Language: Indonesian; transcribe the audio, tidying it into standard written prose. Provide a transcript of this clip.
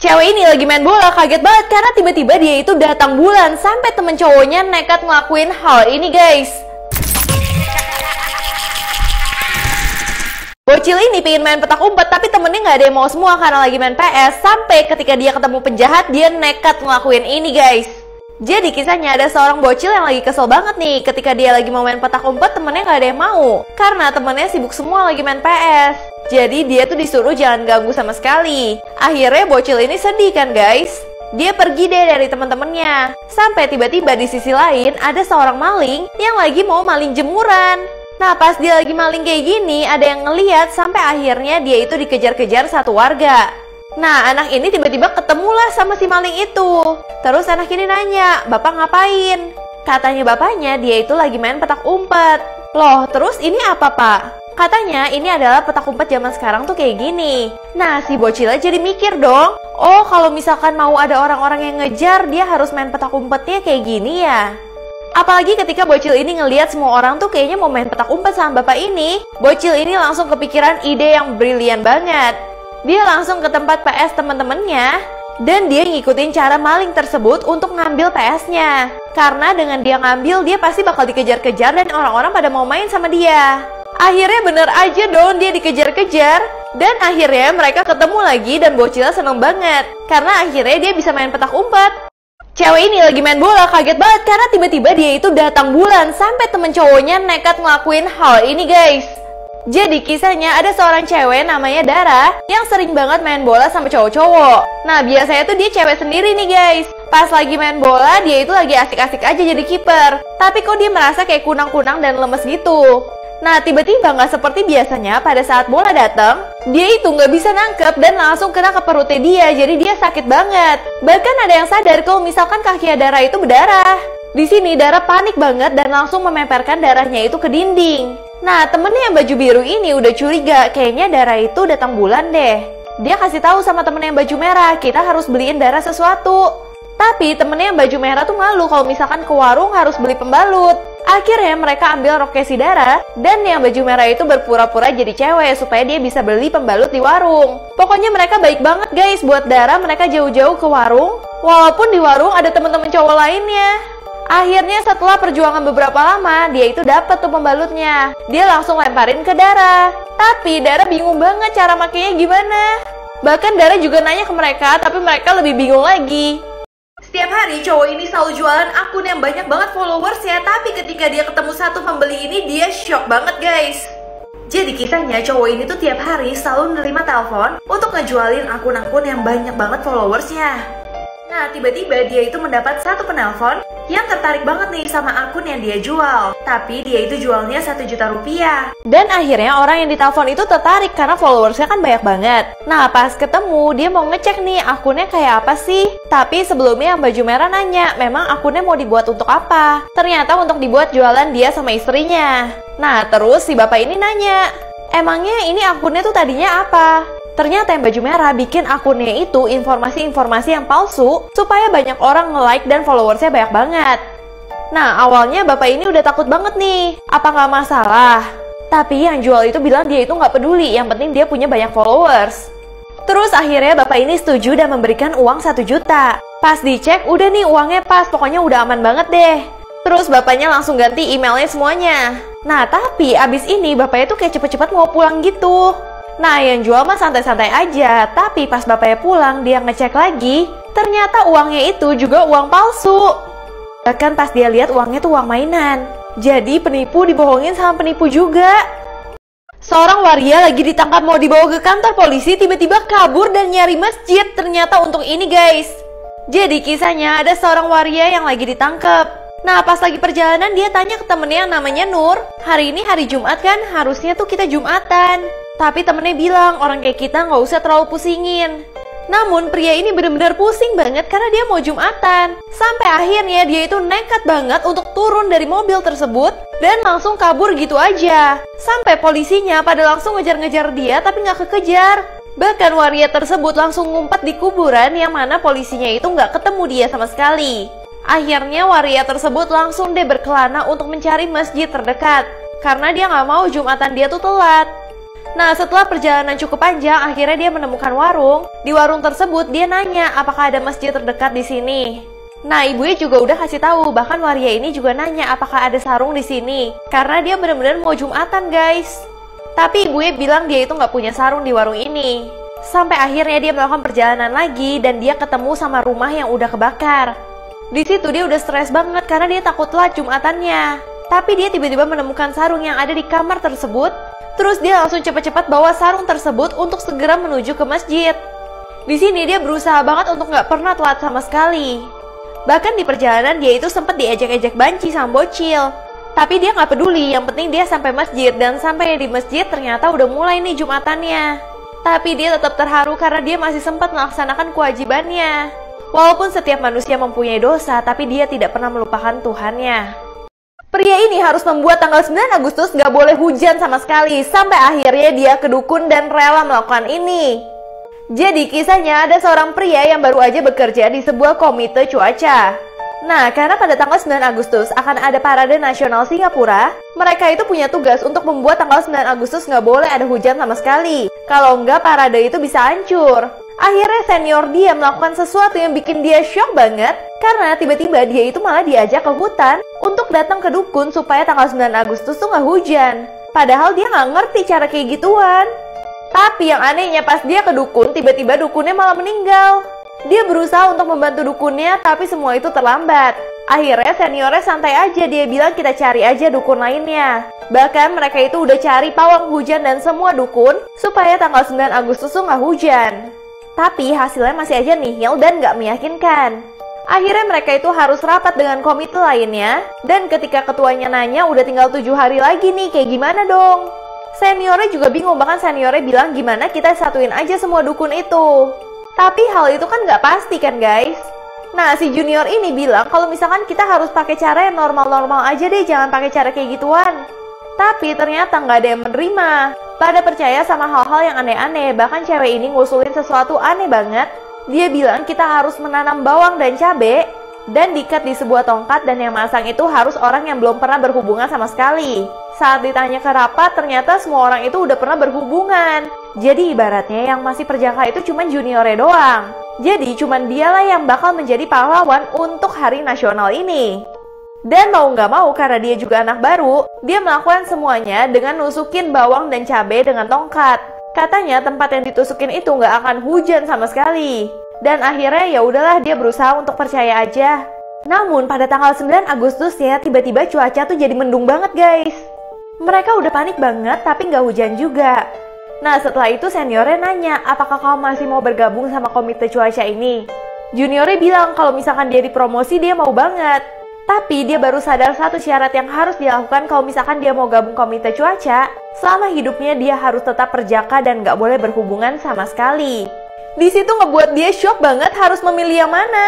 Cewek ini lagi main bola, kaget banget karena tiba-tiba dia itu datang bulan. Sampai temen cowoknya nekat ngelakuin hal ini guys. Bocil ini pengen main petak umpet, tapi temennya nggak ada yang mau semua karena lagi main PS. Sampai ketika dia ketemu penjahat, dia nekat ngelakuin ini guys. Jadi kisahnya ada seorang bocil yang lagi kesel banget nih. Ketika dia lagi mau main petak umpet, temennya nggak ada yang mau karena temennya sibuk semua lagi main PS. Jadi dia tuh disuruh jangan ganggu sama sekali. Akhirnya bocil ini sedih kan guys. Dia pergi deh dari teman-temannya. Sampai tiba-tiba di sisi lain ada seorang maling yang lagi mau maling jemuran. Nah pas dia lagi maling kayak gini, ada yang ngeliat sampai akhirnya dia itu dikejar-kejar satu warga. Nah anak ini tiba-tiba ketemulah sama si maling itu. Terus anak ini nanya, "Bapak ngapain?" Katanya bapaknya dia itu lagi main petak umpet. Loh terus ini apa pak? Katanya ini adalah petak umpet zaman sekarang tuh kayak gini. Nah si bocilnya jadi mikir dong. Oh kalau misalkan mau ada orang-orang yang ngejar, dia harus main petak umpetnya kayak gini ya. Apalagi ketika bocil ini ngelihat semua orang tuh kayaknya mau main petak umpet sama bapak ini. Bocil ini langsung kepikiran ide yang brilian banget. Dia langsung ke tempat PS teman-temannya dan dia ngikutin cara maling tersebut untuk ngambil PS-nya. Karena dengan dia ngambil, dia pasti bakal dikejar-kejar dan orang-orang pada mau main sama dia. Akhirnya bener aja dong dia dikejar-kejar. Dan akhirnya mereka ketemu lagi dan bocilnya seneng banget karena akhirnya dia bisa main petak umpet. Cewek ini lagi main bola, kaget banget karena tiba-tiba dia itu datang bulan. Sampai temen cowoknya nekat ngelakuin hal ini guys. Jadi kisahnya ada seorang cewek namanya Dara yang sering banget main bola sama cowok-cowok. Nah biasanya tuh dia cewek sendiri nih guys. Pas lagi main bola dia itu lagi asik-asik aja jadi kiper. Tapi kok dia merasa kayak kunang-kunang dan lemes gitu. Nah tiba-tiba nggak seperti biasanya pada saat bola datang, dia itu nggak bisa nangkep dan langsung kena ke perutnya dia. Jadi dia sakit banget. Bahkan ada yang sadar kalau misalkan kaki Dara itu berdarah. Di sini Dara panik banget dan langsung mememperkan darahnya itu ke dinding. Nah temennya yang baju biru ini udah curiga, kayaknya Dara itu datang bulan deh. Dia kasih tahu sama temennya yang baju merah, kita harus beliin Dara sesuatu. Tapi temennya yang baju merah tuh malu kalau misalkan ke warung harus beli pembalut. Akhirnya mereka ambil roknya si Dara dan yang baju merah itu berpura-pura jadi cewek supaya dia bisa beli pembalut di warung. Pokoknya mereka baik banget guys buat Dara, mereka jauh-jauh ke warung. Walaupun di warung ada teman-teman cowok lainnya. Akhirnya setelah perjuangan beberapa lama, dia itu dapet tuh pembalutnya. Dia langsung lemparin ke Dara. Tapi Dara bingung banget cara makainya gimana. Bahkan Dara juga nanya ke mereka, tapi mereka lebih bingung lagi. Setiap hari cowok ini selalu jualan akun yang banyak banget followers ya. Tapi ketika dia ketemu satu pembeli ini, dia shock banget guys. Jadi kisahnya cowok ini tuh tiap hari selalu nerima telepon untuk ngejualin akun-akun yang banyak banget followersnya. Nah tiba-tiba dia itu mendapat satu penelpon yang tertarik banget nih sama akun yang dia jual. Tapi dia itu jualnya 1 juta rupiah. Dan akhirnya orang yang ditelepon itu tertarik karena followersnya kan banyak banget. Nah pas ketemu dia mau ngecek nih akunnya kayak apa sih. Tapi sebelumnya yang baju merah nanya memang akunnya mau dibuat untuk apa. Ternyata untuk dibuat jualan dia sama istrinya. Nah terus si bapak ini nanya, emangnya ini akunnya tuh tadinya apa? Ternyata yang baju merah bikin akunnya itu informasi-informasi yang palsu supaya banyak orang nge-like dan followersnya banyak banget. Nah awalnya bapak ini udah takut banget nih, apa nggak masalah? Tapi yang jual itu bilang dia itu nggak peduli, yang penting dia punya banyak followers. Terus akhirnya bapak ini setuju dan memberikan uang 1 juta. Pas dicek udah nih uangnya pas, pokoknya udah aman banget deh. Terus bapaknya langsung ganti emailnya semuanya. Nah tapi abis ini bapaknya tuh kayak cepet-cepet mau pulang gitu. Nah yang jual mah santai-santai aja. Tapi pas bapaknya pulang dia ngecek lagi, ternyata uangnya itu juga uang palsu. Bahkan pas dia lihat uangnya tuh uang mainan. Jadi penipu dibohongin sama penipu juga. Seorang waria lagi ditangkap mau dibawa ke kantor polisi, tiba-tiba kabur dan nyari masjid. Ternyata untuk ini guys. Jadi kisahnya ada seorang waria yang lagi ditangkap. Nah pas lagi perjalanan dia tanya ke temennya yang namanya Nur, hari ini hari Jumat kan, harusnya tuh kita Jumatan. Tapi temennya bilang orang kayak kita nggak usah terlalu pusingin. Namun pria ini benar-benar pusing banget karena dia mau Jumatan. Sampai akhirnya dia itu nekat banget untuk turun dari mobil tersebut dan langsung kabur gitu aja. Sampai polisinya pada langsung ngejar-ngejar dia tapi nggak kekejar. Bahkan waria tersebut langsung ngumpet di kuburan yang mana polisinya itu nggak ketemu dia sama sekali. Akhirnya waria tersebut langsung deh berkelana untuk mencari masjid terdekat karena dia nggak mau Jumatan dia tuh telat. Nah, setelah perjalanan cukup panjang, akhirnya dia menemukan warung. Di warung tersebut, dia nanya apakah ada masjid terdekat di sini. Nah, ibunya juga udah kasih tahu, bahkan waria ini juga nanya apakah ada sarung di sini. Karena dia benar-benar mau Jumatan, guys. Tapi ibunya bilang dia itu nggak punya sarung di warung ini. Sampai akhirnya dia melakukan perjalanan lagi dan dia ketemu sama rumah yang udah kebakar. Di situ dia udah stres banget karena dia takut telat Jumatannya. Tapi dia tiba-tiba menemukan sarung yang ada di kamar tersebut. Terus dia langsung cepat-cepat bawa sarung tersebut untuk segera menuju ke masjid. Di sini dia berusaha banget untuk nggak pernah telat sama sekali. Bahkan di perjalanan dia itu sempat diejek-ejek banci sama bocil. Tapi dia nggak peduli, yang penting dia sampai masjid. Dan sampai di masjid ternyata udah mulai nih Jumatannya. Tapi dia tetap terharu karena dia masih sempat melaksanakan kewajibannya. Walaupun setiap manusia mempunyai dosa, tapi dia tidak pernah melupakan Tuhannya. Pria ini harus membuat tanggal 9 Agustus nggak boleh hujan sama sekali. Sampai akhirnya dia ke dukun dan rela melakukan ini. Jadi kisahnya ada seorang pria yang baru aja bekerja di sebuah komite cuaca. Nah, karena pada tanggal 9 Agustus akan ada parade nasional Singapura, mereka itu punya tugas untuk membuat tanggal 9 Agustus nggak boleh ada hujan sama sekali. Kalau nggak, parade itu bisa hancur. Akhirnya senior dia melakukan sesuatu yang bikin dia shock banget. Karena tiba-tiba dia itu malah diajak ke hutan untuk datang ke dukun supaya tanggal 9 Agustus tuh nggak hujan. Padahal dia nggak ngerti cara kayak gituan. Tapi yang anehnya pas dia ke dukun, tiba-tiba dukunnya malah meninggal. Dia berusaha untuk membantu dukunnya, tapi semua itu terlambat. Akhirnya seniornya santai aja, dia bilang kita cari aja dukun lainnya. Bahkan mereka itu udah cari pawang hujan dan semua dukun supaya tanggal 9 Agustus tuh nggak hujan. Tapi hasilnya masih aja nihil dan nggak meyakinkan. Akhirnya mereka itu harus rapat dengan komite lainnya. Dan ketika ketuanya nanya udah tinggal 7 hari lagi nih, kayak gimana dong? Seniornya juga bingung, bahkan seniornya bilang gimana kita satuin aja semua dukun itu. Tapi hal itu kan nggak pasti kan guys. Nah, si junior ini bilang kalau misalkan kita harus pakai cara yang normal-normal aja deh, jangan pakai cara kayak gituan. Tapi ternyata nggak ada yang menerima. Pada percaya sama hal-hal yang aneh-aneh. Bahkan cewek ini ngusulin sesuatu aneh banget. Dia bilang kita harus menanam bawang dan cabai dan diikat di sebuah tongkat, dan yang masang itu harus orang yang belum pernah berhubungan sama sekali. Saat ditanya ke rapat, ternyata semua orang itu udah pernah berhubungan. Jadi ibaratnya yang masih perjaka itu cuma juniornya doang. Jadi cuman dialah yang bakal menjadi pahlawan untuk hari nasional ini. Dan mau nggak mau karena dia juga anak baru, dia melakukan semuanya dengan nusukin bawang dan cabai dengan tongkat. Katanya tempat yang ditusukin itu nggak akan hujan sama sekali. Dan akhirnya ya udahlah, dia berusaha untuk percaya aja. Namun pada tanggal 9 Agustus ya, tiba-tiba cuaca tuh jadi mendung banget guys. Mereka udah panik banget tapi nggak hujan juga. Nah, setelah itu seniornya nanya, apakah kamu masih mau bergabung sama komite cuaca ini? Juniornya bilang kalau misalkan dia dipromosi dia mau banget. Tapi dia baru sadar satu syarat yang harus dilakukan kalau misalkan dia mau gabung komite cuaca. Selama hidupnya dia harus tetap perjaka dan gak boleh berhubungan sama sekali. Di situ ngebuat dia shock banget harus memilih yang mana.